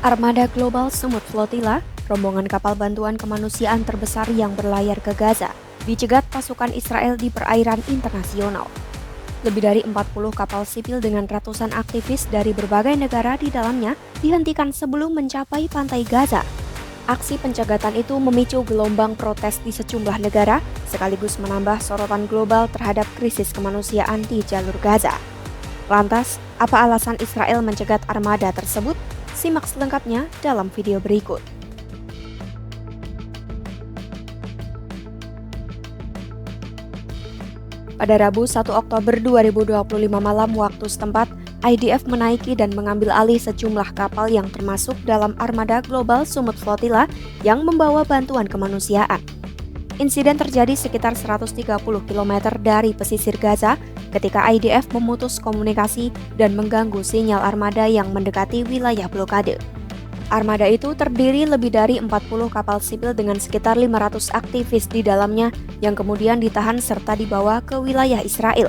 Armada Global Sumut Flotilla, rombongan kapal bantuan kemanusiaan terbesar yang berlayar ke Gaza, dicegat pasukan Israel di perairan internasional. Lebih dari 40 kapal sipil dengan ratusan aktivis dari berbagai negara di dalamnya dihentikan sebelum mencapai pantai Gaza. Aksi pencegatan itu memicu gelombang protes di sejumlah negara, sekaligus menambah sorotan global terhadap krisis kemanusiaan di jalur Gaza. Lantas, apa alasan Israel mencegat armada tersebut? Simak selengkapnya dalam video berikut. Pada Rabu 1 Oktober 2025 malam waktu setempat, IDF menaiki dan mengambil alih sejumlah kapal yang termasuk dalam armada Global Sumut Flotilla yang membawa bantuan kemanusiaan. Insiden terjadi sekitar 130 km dari pesisir Gaza ketika IDF memutus komunikasi dan mengganggu sinyal armada yang mendekati wilayah blokade. Armada itu terdiri lebih dari 40 kapal sipil dengan sekitar 500 aktivis di dalamnya yang kemudian ditahan serta dibawa ke wilayah Israel.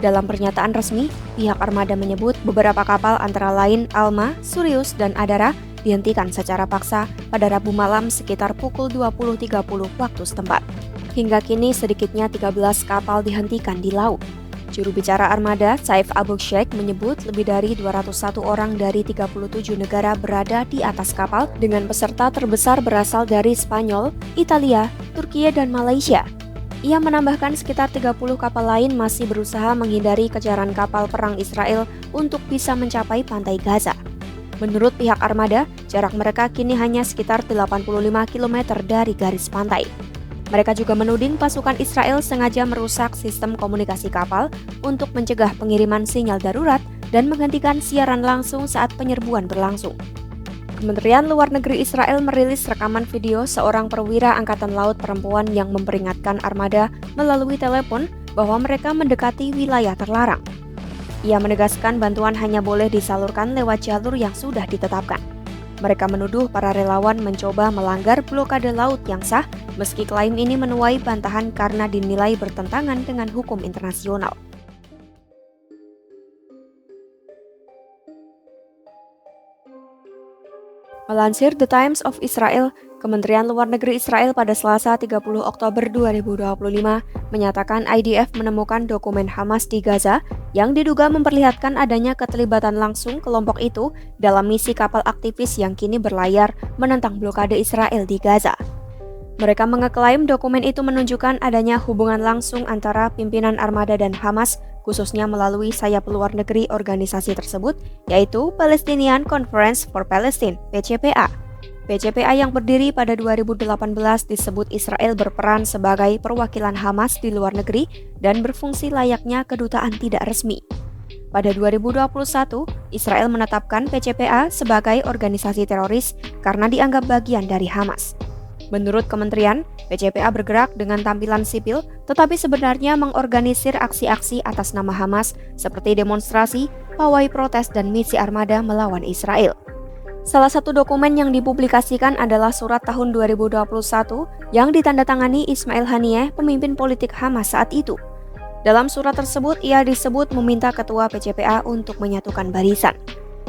Dalam pernyataan resmi, pihak armada menyebut beberapa kapal antara lain Alma, Sirius, dan Adara dihentikan secara paksa pada Rabu malam sekitar pukul 20.30 waktu setempat. Hingga kini sedikitnya 13 kapal dihentikan di laut. Juru bicara armada, Saif Abu Sheikh, menyebut lebih dari 201 orang dari 37 negara berada di atas kapal dengan peserta terbesar berasal dari Spanyol, Italia, Turki, dan Malaysia. Ia menambahkan sekitar 30 kapal lain masih berusaha menghindari kejaran kapal perang Israel untuk bisa mencapai pantai Gaza. Menurut pihak armada, jarak mereka kini hanya sekitar 85 km dari garis pantai. Mereka juga menuding pasukan Israel sengaja merusak sistem komunikasi kapal untuk mencegah pengiriman sinyal darurat dan menghentikan siaran langsung saat penyerbuan berlangsung. Kementerian Luar Negeri Israel merilis rekaman video seorang perwira Angkatan Laut perempuan yang memperingatkan armada melalui telepon bahwa mereka mendekati wilayah terlarang. Ia menegaskan bantuan hanya boleh disalurkan lewat jalur yang sudah ditetapkan. Mereka menuduh para relawan mencoba melanggar blokade laut yang sah, meski klaim ini menuai bantahan karena dinilai bertentangan dengan hukum internasional. Melansir The Times of Israel, Kementerian Luar Negeri Israel pada Selasa 30 Oktober 2025 menyatakan IDF menemukan dokumen Hamas di Gaza yang diduga memperlihatkan adanya keterlibatan langsung kelompok itu dalam misi kapal aktivis yang kini berlayar menentang blokade Israel di Gaza. Mereka mengeklaim dokumen itu menunjukkan adanya hubungan langsung antara pimpinan armada dan Hamas, khususnya melalui sayap luar negeri organisasi tersebut, yaitu Palestinian Conference for Palestine, PCPA. PCPA yang berdiri pada 2018 disebut Israel berperan sebagai perwakilan Hamas di luar negeri dan berfungsi layaknya kedutaan tidak resmi. Pada 2021, Israel menetapkan PCPA sebagai organisasi teroris karena dianggap bagian dari Hamas. Menurut kementerian, PCPA bergerak dengan tampilan sipil, tetapi sebenarnya mengorganisir aksi-aksi atas nama Hamas seperti demonstrasi, pawai protes, dan misi armada melawan Israel. Salah satu dokumen yang dipublikasikan adalah surat tahun 2021 yang ditandatangani Ismail Haniyeh, pemimpin politik Hamas saat itu. Dalam surat tersebut, ia disebut meminta ketua PCPA untuk menyatukan barisan.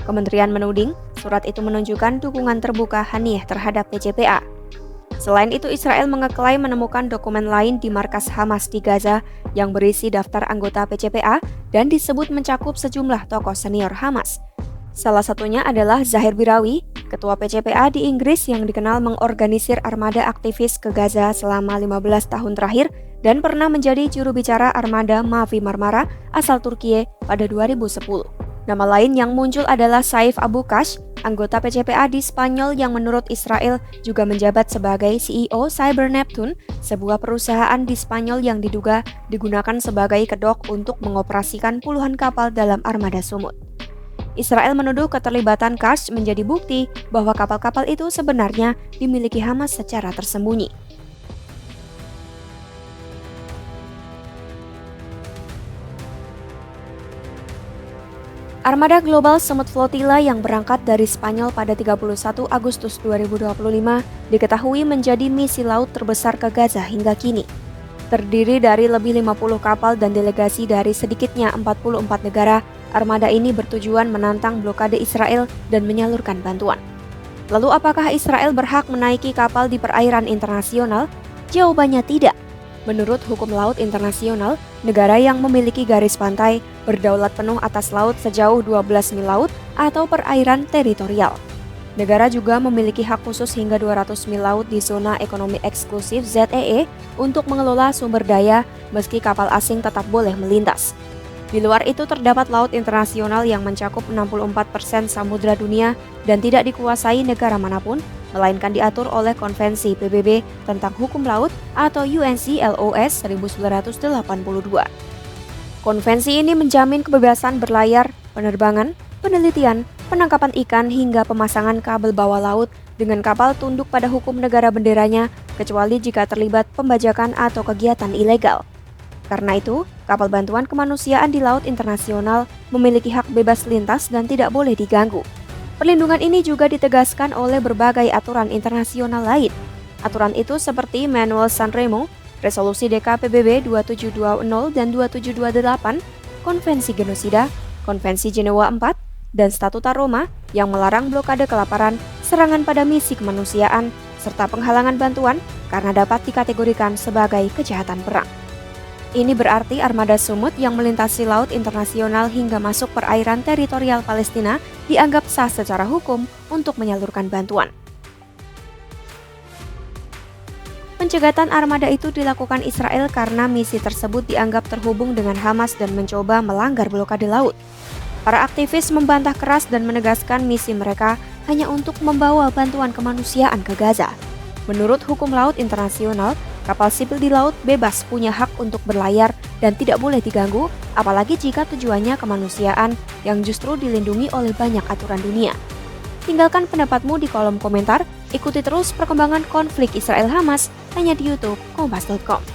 Kementerian menuding, surat itu menunjukkan dukungan terbuka Haniyeh terhadap PCPA. Selain itu, Israel mengeklaim menemukan dokumen lain di markas Hamas di Gaza yang berisi daftar anggota PCPA dan disebut mencakup sejumlah tokoh senior Hamas. Salah satunya adalah Zahir Birawi, ketua PCPA di Inggris yang dikenal mengorganisir armada aktivis ke Gaza selama 15 tahun terakhir dan pernah menjadi juru bicara armada Mavi Marmara asal Turki pada 2010. Nama lain yang muncul adalah Saif Abu Kash, anggota PCPA di Spanyol yang menurut Israel juga menjabat sebagai CEO Cyber Neptune, sebuah perusahaan di Spanyol yang diduga digunakan sebagai kedok untuk mengoperasikan puluhan kapal dalam armada Sumut. Israel menuduh keterlibatan Kash menjadi bukti bahwa kapal-kapal itu sebenarnya dimiliki Hamas secara tersembunyi. Armada Global Sumut Flotilla yang berangkat dari Spanyol pada 31 Agustus 2025 diketahui menjadi misi laut terbesar ke Gaza hingga kini. Terdiri dari lebih 50 kapal dan delegasi dari sedikitnya 44 negara, armada ini bertujuan menantang blokade Israel dan menyalurkan bantuan. Lalu apakah Israel berhak menaiki kapal di perairan internasional? Jawabannya tidak. Menurut hukum laut internasional, negara yang memiliki garis pantai berdaulat penuh atas laut sejauh 12 mil laut atau perairan teritorial. Negara juga memiliki hak khusus hingga 200 mil laut di zona ekonomi eksklusif ZEE untuk mengelola sumber daya meski kapal asing tetap boleh melintas. Di luar itu terdapat laut internasional yang mencakup 64% samudra dunia dan tidak dikuasai negara manapun, melainkan diatur oleh Konvensi PBB tentang Hukum Laut atau UNCLOS 1982. Konvensi ini menjamin kebebasan berlayar, penerbangan, penelitian, penangkapan ikan hingga pemasangan kabel bawah laut dengan kapal tunduk pada hukum negara benderanya kecuali jika terlibat pembajakan atau kegiatan ilegal. Karena itu, kapal bantuan kemanusiaan di laut internasional memiliki hak bebas lintas dan tidak boleh diganggu. Perlindungan ini juga ditegaskan oleh berbagai aturan internasional lain. Aturan itu seperti Manual San Remo, Resolusi DKPBB 2720 dan 2728, Konvensi Genosida, Konvensi Jenewa IV, dan Statuta Roma yang melarang blokade kelaparan, serangan pada misi kemanusiaan, serta penghalangan bantuan karena dapat dikategorikan sebagai kejahatan perang. Ini berarti armada sumut yang melintasi laut internasional hingga masuk perairan teritorial Palestina dianggap sah secara hukum untuk menyalurkan bantuan. Pencegatan armada itu dilakukan Israel karena misi tersebut dianggap terhubung dengan Hamas dan mencoba melanggar blokade laut. Para aktivis membantah keras dan menegaskan misi mereka hanya untuk membawa bantuan kemanusiaan ke Gaza. Menurut hukum laut internasional, kapal sipil di laut bebas punya hak untuk berlayar dan tidak boleh diganggu, apalagi jika tujuannya kemanusiaan yang justru dilindungi oleh banyak aturan dunia. Tinggalkan pendapatmu di kolom komentar, ikuti terus perkembangan konflik Israel-Hamas hanya di YouTube Kompas.com.